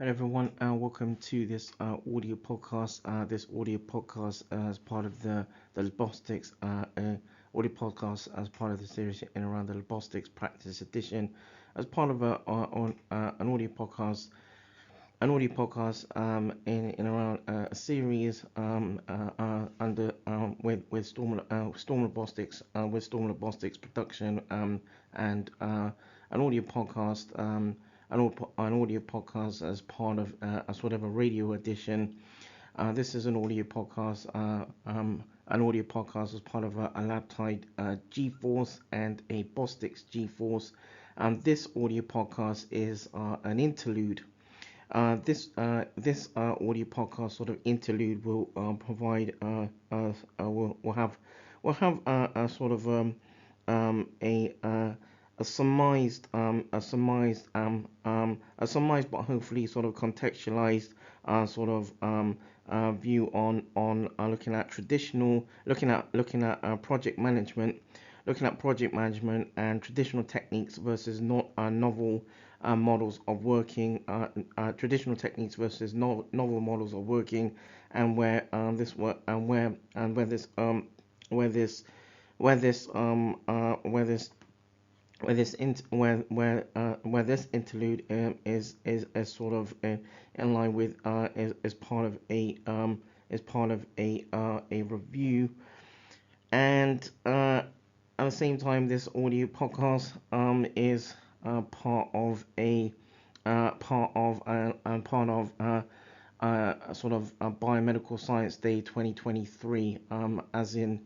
Hello everyone, and welcome to this audio podcast. This audio podcast as part of the Labostix audio podcast as part of the series in around the Labostix Practice Edition, as part of an audio podcast in around a series under with Storm Labostix with Storm Labostix production and an audio podcast. An audio podcast as part of a sort of a radio edition. This is an audio podcast as part of a Labtide G-Force and a Bostix G-Force. This audio podcast is an interlude. This audio podcast sort of interlude will provide will have a sort of a surmised a surmised but hopefully sort of contextualized view on looking at project management and traditional techniques versus not novel models of working, traditional techniques versus novel models of working, and where this work and where this where this where this where this where this interlude is sort of in line with is part of a review, and at the same time this audio podcast is part of sort of a Biomedical Science Day 2023, as in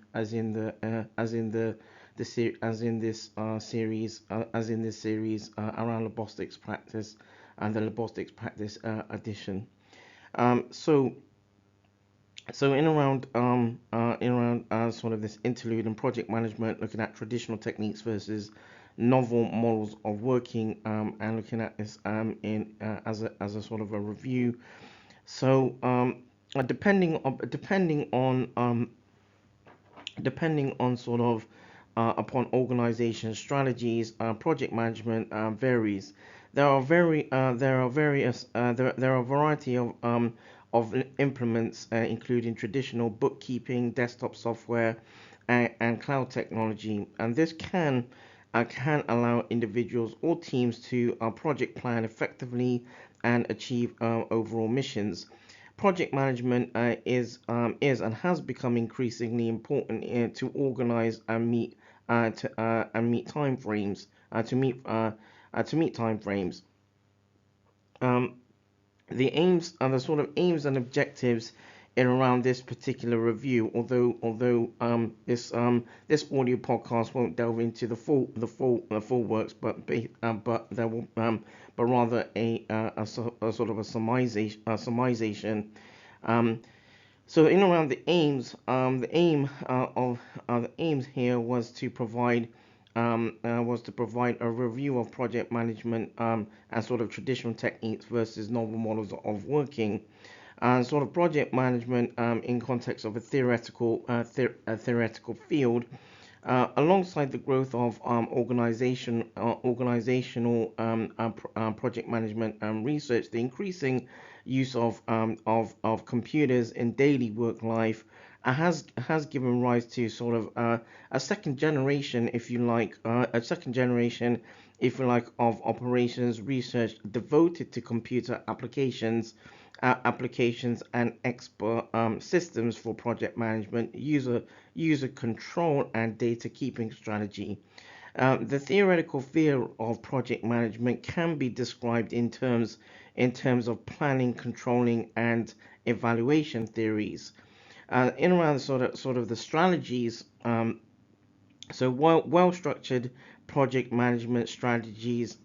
this series around Labostix practice and the Labostix practice edition. Um, so in around sort of this interlude and project management, looking at traditional techniques versus novel models of working, and looking at this in as a sort of a review. So depending on sort of upon organization strategies, project management varies. There are a variety of implements, including traditional bookkeeping, desktop software, and cloud technology, and this can allow individuals or teams to project plan effectively and achieve overall missions. Project management is and has become increasingly important to organize and meet time frames to meet time frames. Um, the aims and the sort of aims and objectives in around this particular review, although this audio podcast won't delve into the full works, but there will but rather a sort of a surmisation. um, so in around the aims, the aims here was to provide a review of project management and sort of traditional techniques versus novel models of working, and sort of project management in context of a theoretical field, alongside the growth of organizational project management research. The increasing use of computers in daily work life has given rise to sort of a second generation, if you like, of operations research devoted to computer applications and expert systems for project management, user control, and data keeping strategy. The theoretical field of project management can be described in terms of planning, controlling, and evaluation theories. In around sort of the strategies, so well structured project management strategies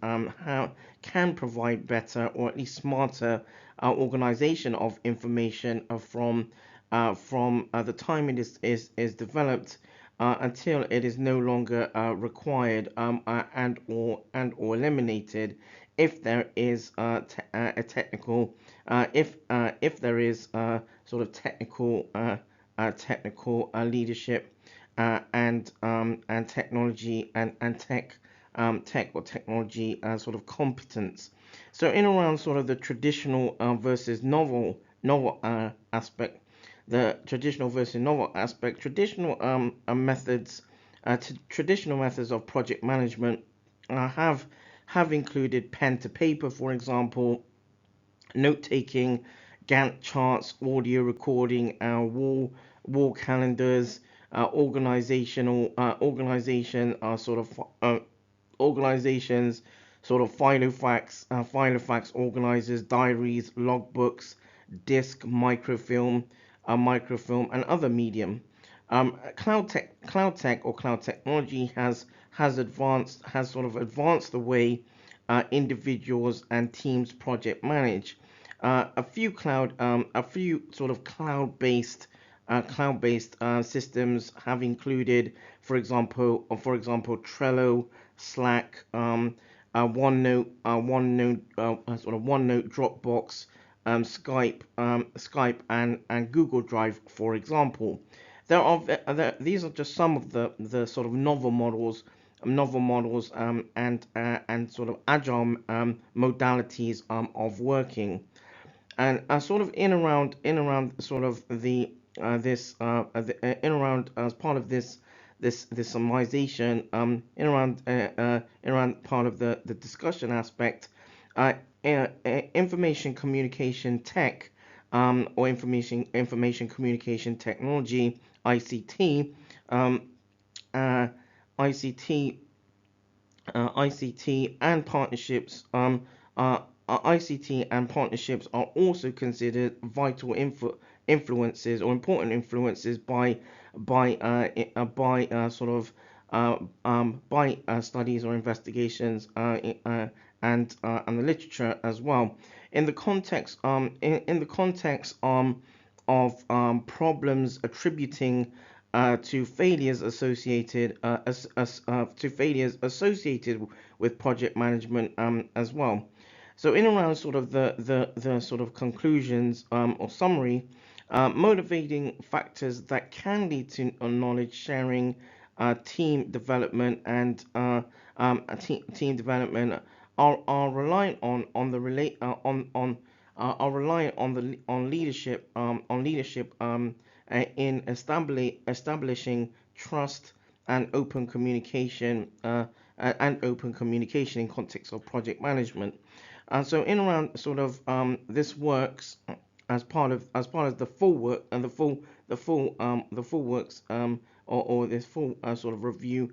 can provide better or at least smarter organization of information from the time it is developed until it is no longer required, and or eliminated if there is a technical if there is sort of technical leadership and technology and tech tech or technology sort of competence. So in around sort of the traditional versus novel aspect, the traditional versus novel aspect, traditional methods of project management have included pen to paper, for example, note taking, Gantt charts, audio recording, wall calendars, organization sort of organizations, sort of filofax organizers, diaries, logbooks, disc, microfilm, and other medium. Cloud tech or cloud technology has sort of advanced the way individuals and teams project manage. A few sort of cloud-based systems have included, for example, Trello, Slack, OneNote, Dropbox, Skype, and Google Drive, for example. These are just some of the sort of novel models and sort of agile modalities of working. And sort of in around sort of the this in around as part of this summarization, in around part of the discussion aspect, uh, information communication tech, or information communication technology, ICT, um, uh, ICT ICT and partnerships. ICT and partnerships are also considered vital influences or important influences by sort of by studies or investigations and the literature as well. In the context of problems attributing to failures associated with project management as well. So in around sort of the sort of conclusions or summary, motivating factors that can lead to knowledge sharing, team development, and team development are reliant on the relate are reliant on leadership in establishing trust and open communication in context of project management. So in around sort of this works as part of the full work and the full works or this full sort of review.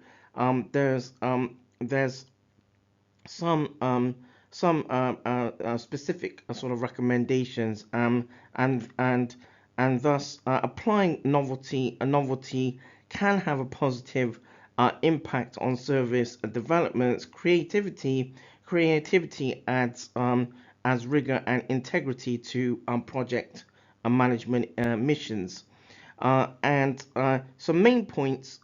There's some specific sort of recommendations, and thus applying novelty can have a positive impact on service developments. Creativity adds rigor and integrity to project management missions. And some main points,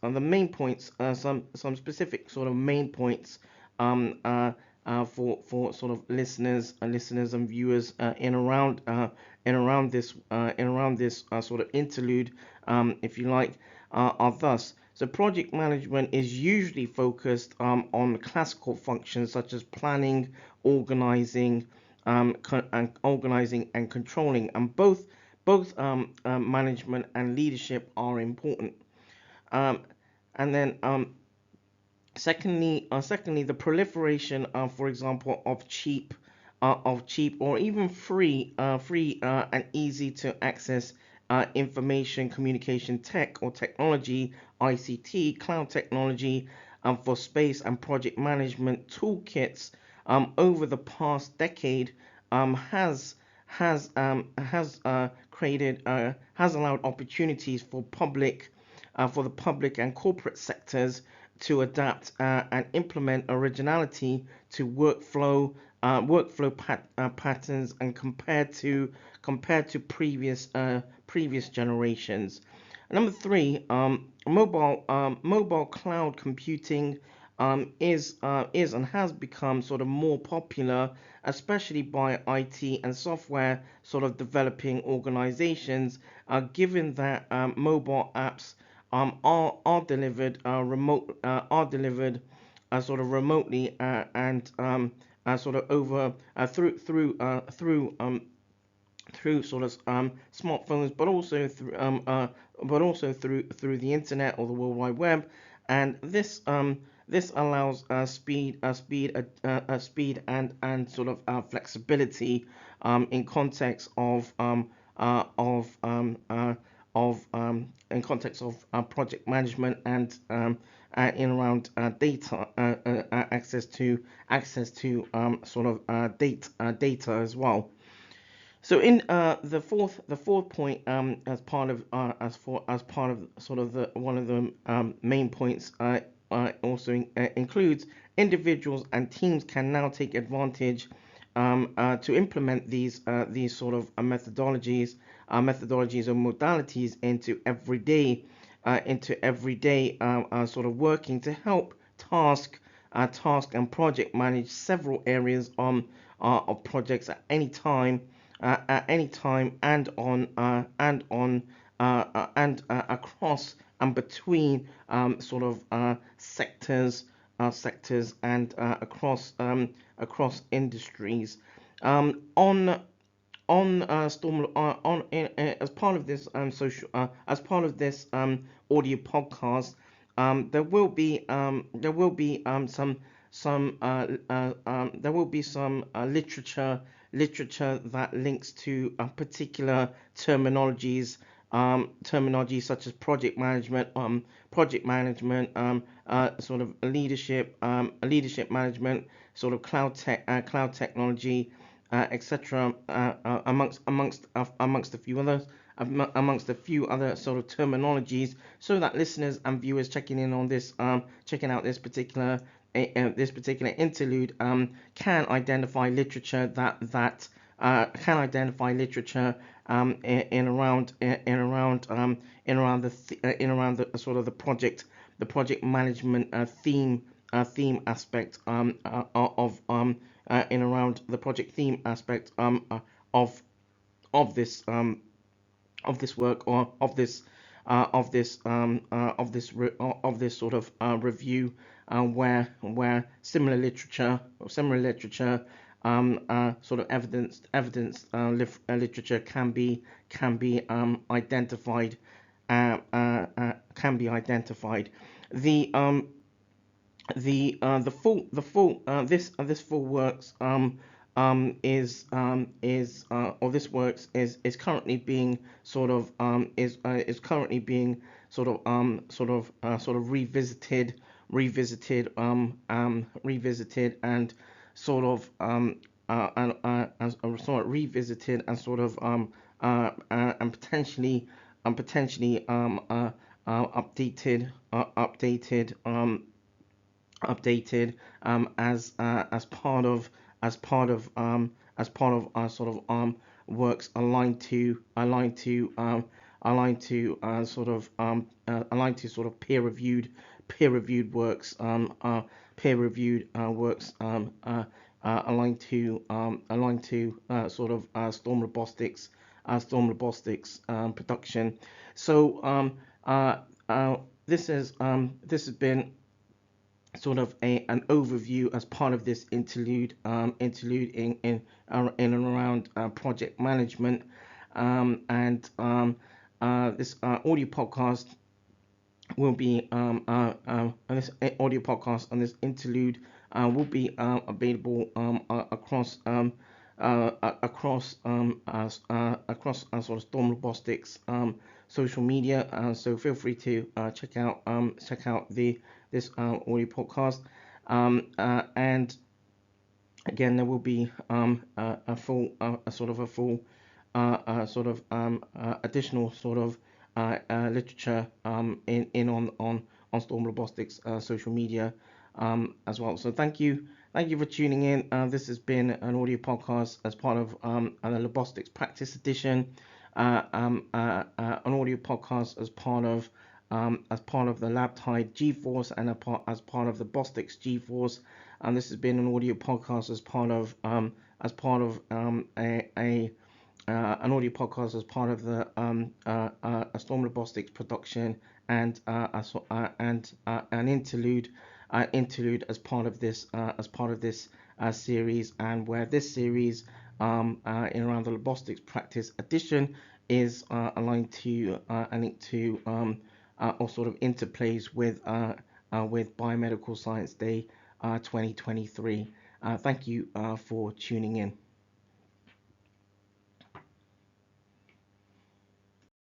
some specific sort of main points for sort of listeners and viewers in around this sort of interlude, if you like, are thus. So project management is usually focused on classical functions such as planning, organizing, organizing and controlling, and both management and leadership are important. Um, and then secondly, the proliferation, for example, of cheap or even free and easy to access information communication tech or technology, ICT, cloud technology, for space and project management toolkits over the past decade has allowed opportunities for the public and corporate sectors to adapt and implement originality to patterns and compared to previous generations. Number three, mobile cloud computing is and has become sort of more popular, especially by IT and software sort of developing organizations, given that mobile apps are delivered sort of remotely and sort of over through sort of smartphones, but also through the internet or the World Wide Web, and this allows speed and sort of flexibility in context in context of project management and in around data access to sort of data as well. So in the fourth point, as part of as part of sort of the one of the main points, also includes individuals and teams can now take advantage to implement these sort of methodologies or modalities into everyday sort of working to help task and project manage several areas of projects at any time and across and between sort of sectors and across industries. On Storm as part of this social as part of this audio podcast, there will be there will be some literature that links to particular terminologies such as project management, sort of leadership management, sort of cloud technology, etc. Amongst a few others, amongst a few other sort of terminologies, so that listeners and viewers checking out this particular interlude can identify literature that can identify literature in around the sort of the project management theme aspect in around the project theme aspect of of this um, of this work or of this sort of review, where similar literature sort of literature can be identified. The the full this full works is or this works is currently being is currently being sort of revisited and sort of sort of revisited and sort of and potentially updated as part of our sort of works aligned to sort of peer reviewed works aligned to sort of Storm Robotics production. So this has been sort of an overview as part of this interlude in and around project management, and this audio podcast will be this audio podcast and this interlude will be available across sort of Storm Robotics social media. So feel free to check out this audio podcast, and again there will be a full additional sort of literature on Storm Robotics social media as well. So thank you for tuning in. This has been an audio podcast as part of the Labostix Practice Edition, an audio podcast as part of the LabTide G-Force and as part of the Bostix G-Force. And this has been an audio podcast as part of an audio podcast as part of the a Storm Robotics production, and an interlude interlude as part of this series, and where this series in around the Labostix practice edition is aligned to and linked to or sort of interplays with Biomedical Science Day 2023. Thank you for tuning in.